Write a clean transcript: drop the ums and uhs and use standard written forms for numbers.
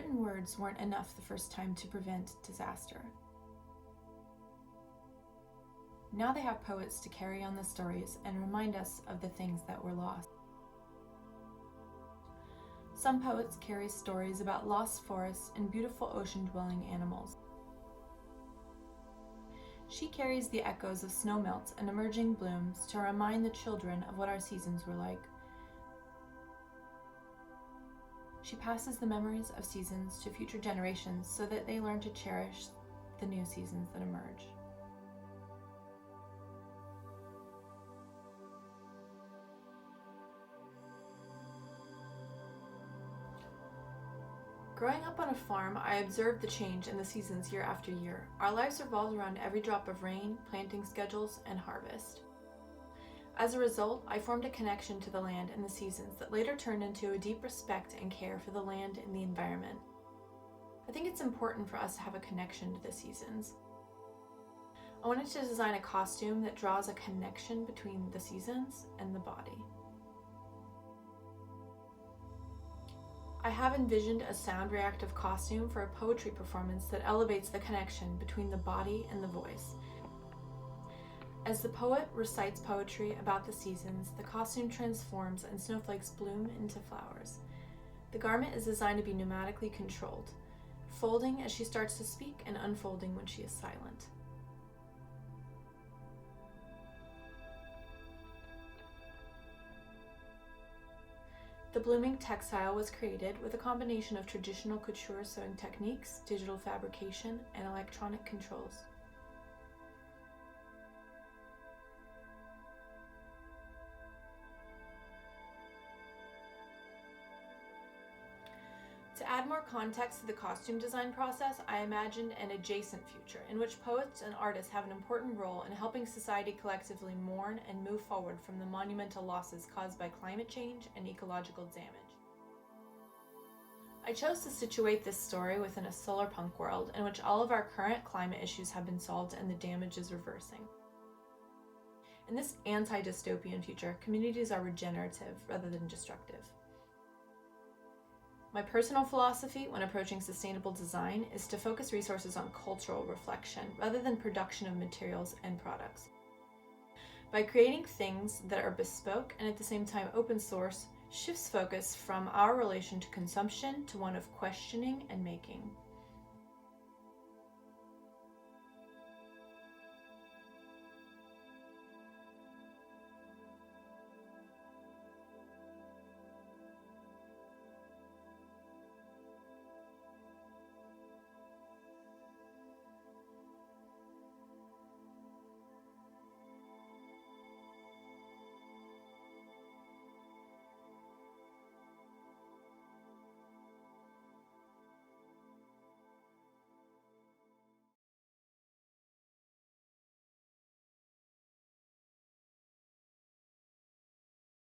written words weren't enough the first time to prevent disaster. Now they have poets to carry on the stories and remind us of the things that were lost. Some poets carry stories about lost forests and beautiful ocean-dwelling animals. She carries the echoes of snowmelts and emerging blooms to remind the children of what our seasons were like. She passes the memories of seasons to future generations so that they learn to cherish the new seasons that emerge. Growing up on a farm, I observed the change in the seasons year after year. Our lives revolved around every drop of rain, planting schedules, and harvest. As a result, I formed a connection to the land and the seasons that later turned into a deep respect and care for the land and the environment. I think it's important for us to have a connection to the seasons. I wanted to design a costume that draws a connection between the seasons and the body. I have envisioned a sound-reactive costume for a poetry performance that elevates the connection between the body and the voice. As the poet recites poetry about the seasons, the costume transforms and snowflakes bloom into flowers. The garment is designed to be pneumatically controlled, folding as she starts to speak and unfolding when she is silent. The blooming textile was created with a combination of traditional couture sewing techniques, digital fabrication, and electronic controls. To add more context to the costume design process, I imagined an adjacent future in which poets and artists have an important role in helping society collectively mourn and move forward from the monumental losses caused by climate change and ecological damage. I chose to situate this story within a solar punk world in which all of our current climate issues have been solved and the damage is reversing. In this anti-dystopian future, communities are regenerative rather than destructive. My personal philosophy when approaching sustainable design is to focus resources on cultural reflection rather than production of materials and products. By creating things that are bespoke and at the same time open source, shifts focus from our relation to consumption to one of questioning and making.